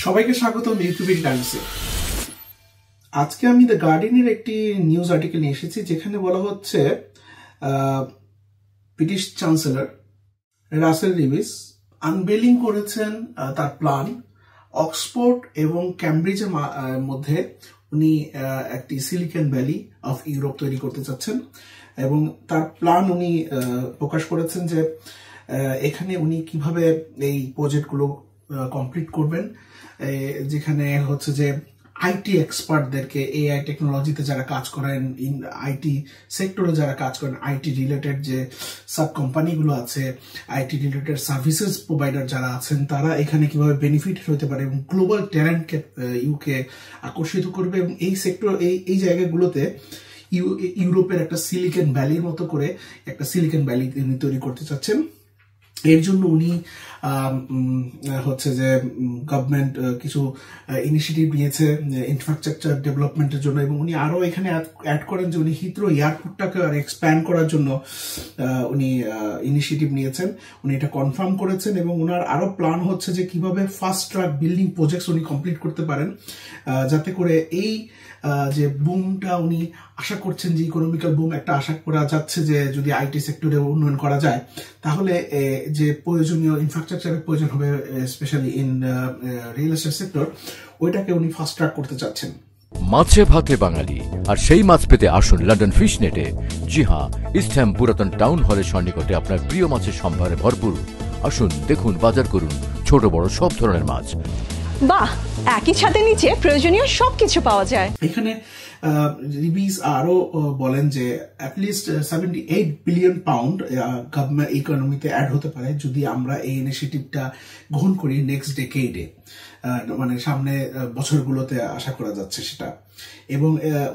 সবাইকে স্বাগতম ইউকিউবিক টাইমসে। আজকে আমি দ্য গার্ডিয়ানের একটি নিউজ আর্টিকেল নিয়ে এসেছি, যেখানে বলা হচ্ছে ব্রিটিশ চ্যান্সেলর রাসেল রিভিস আনভেলিং করেছেন তার প্ল্যান অক্সফোর্ড এবং ক্যামব্রিজের মধ্যে। উনি একটি সিলিকন ভ্যালি অফ ইউরোপ তৈরি করতে চাচ্ছেন এবং তার প্ল্যান উনি প্রকাশ করেছেন যে এখানে উনি কিভাবে এই প্রজেক্টগুলো কমপ্লিট করবেন, যেখানে হচ্ছে যে আইটি এক্সপার্টদেরকে, এআই টেকনোলজিতে যারা কাজ করেন, আইটি সেক্টরে যারা কাজ করেন, আইটি রিলেটেড যে সাব কোম্পানিগুলো আছে, আইটি রিলেটেড সার্ভিসেস প্রোভাইডার যারা আছেন, তারা এখানে কিভাবে বেনিফিট হতে পারে এবং গ্লোবাল ট্যালেন্টকে ইউকে আকর্ষিত করবে। এবং এই সেক্টর এই জায়গাগুলোতে ইউরোপের একটা সিলিকন ভ্যালির মতো করে একটা সিলিকন ভ্যালি তিনি তৈরি করতে চাচ্ছেন। এর জন্য উনি হচ্ছে যে গভর্নমেন্ট কিছু ইনিশিয়েটিভ নিয়েছে ইনফ্রাস্ট্রাকচার ডেভেলপমেন্টের জন্য, এবং উনি আরো এখানে অ্যাড করেন যে উনি হিথ্রো এয়ারপোর্টটাকে আর এক্সপ্যান্ড করার জন্য উনি ইনিশিয়েটিভ নিয়েছেন। উনি এটা কনফার্ম করেছেন এবং ওনার আরো প্ল্যান হচ্ছে যে কিভাবে ফাস্ট ট্র্যাক বিল্ডিং প্রজেক্টস উনি কমপ্লিট করতে পারেন, যাতে করে এই যে বুমটা উনি আশা করছেন, যে ইকোনমিক্যাল বুম একটা আশা করা যাচ্ছে, যে যদি আইটি সেক্টরে উন্নয়ন করা যায় তাহলে যে প্রয়োজনীয় ইনফ্রাস্ট্রাকচারের প্রয়োজন হবে, specially in real estate sector, ওইটাকে উনি ফাস্ট ট্র্যাক করতে চাচ্ছেন। মাছে ভাতে বাঙালি, আর সেই মাছ পেতে আসুন লন্ডন ফিশ নেটে। জি হ্যাঁ, ইস্টহ্যাম পুরাতন টাউন হলের সন্নিকটে আপনার প্রিয় মাছের সম্ভারে ভরপুর। আসুন, দেখুন, বাজার করুন ছোট বড় সব ধরনের মাছ। বাহ, একই ছাদের নিচে প্রয়োজনীয় সবকিছু পাওয়া যায়। এখানে রিভিস আরো বলেন যে অ্যাটলিস্ট 78 বিলিয়ন পাউন্ড গভর্নমেন্ট ইকোনমিতে অ্যাড হতে পারে যদি আমরা এই ইনিশিয়েটিভটা গ্রহণ করি নেক্সট ডেকেডে, মানে সামনে বছরগুলোতে আশা করা যাচ্ছে সেটা। এবং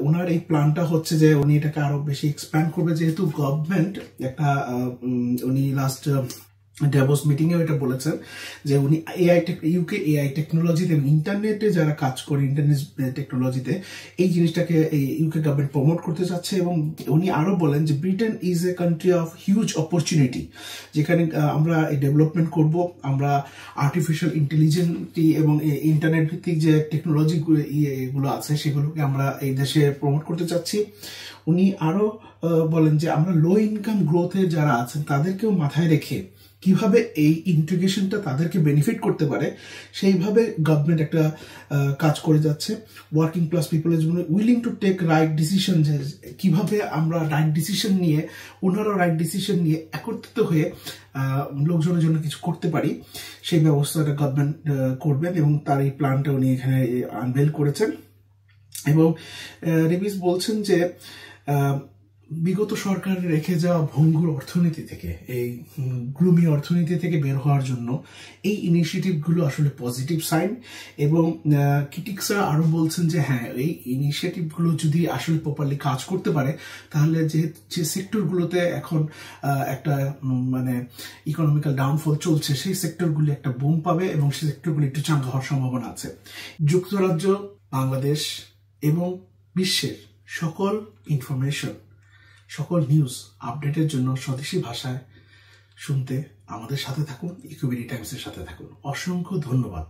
ওনার এই প্ল্যানটা হচ্ছে যে উনি এটাকে আরো বেশি এক্সপ্যান্ড করবে, যেহেতু গভর্নমেন্ট একটা উনি লাস্ট ড্যাভোস মিটিং এ এটা বলেছেন যে উনি ইউকে এআই টেকনোলজিতে, ইন্টারনেটে যারা কাজ করে, ইন্টারনেট টেকনোলজিতে এই জিনিসটাকে ইউকে গভর্নমেন্ট প্রমোট করতে চাচ্ছে। এবং উনি আরো বলেন যে Britain is a country of huge opportunity, যেখানে আমরা এই ডেভেলপমেন্ট করব, আমরা আর্টিফিশিয়াল ইন্টেলিজেন্সি এবং ইন্টারনেট ভিত্তিক যে টেকনোলজি এগুলো আছে সেগুলোকে আমরা এই দেশে প্রমোট করতে চাচ্ছি। উনি আরো বলেন যে আমরা লো ইনকাম গ্রোথের যারা আছেন তাদেরকেও মাথায় রেখে কিভাবে এই ইন্টিগ্রেশনটা তাদেরকে বেনিফিট করতে পারে, সেইভাবে গভর্নমেন্ট একটা কাজ করে যাচ্ছে। ওয়ার্কিং ক্লাস পিপলের জন্য willing to take right decision, কিভাবে আমরা রাইট ডিসিশন নিয়ে, ওনারাও রাইট ডিসিশন নিয়ে একত্রিত হয়ে লোকজনের জন্য কিছু করতে পারি, সেই ব্যবস্থাটা গভর্নমেন্ট করবেন। এবং তার এই প্ল্যানটা উনি এখানে আনভেল করেছেন। এবং রিভিস বলছেন যে বিগত সরকারের রেখে যাওয়া ভঙ্গুর অর্থনীতি থেকে, এই গ্লুমি অর্থনীতি থেকে বের হওয়ার জন্য এই ইনিশিয়েটিভগুলো আসলে পজিটিভ সাইন। এবং ক্রিটিক্সরা আরো বলছেন যে হ্যাঁ, এই ইনিশিয়েটিভগুলো যদি আসলে প্রপারলি কাজ করতে পারে তাহলে যে সেক্টরগুলোতে এখন একটা মানে ইকোনমিক্যাল ডাউনফল চলছে, সেই সেক্টরগুলি একটা বুম পাবে এবং সেই সেক্টরগুলি একটু চাঙ্গা হওয়ার সম্ভাবনা আছে। যুক্তরাজ্য, বাংলাদেশ এবং বিশ্বের সকল ইনফরমেশন, সকল নিউজ আপডেটের জন্য স্বদেশী ভাষায় শুনতে আমাদের সাথে থাকুন, ইউকিউবিক টাইমসের সাথে থাকুন। অসংখ্য ধন্যবাদ।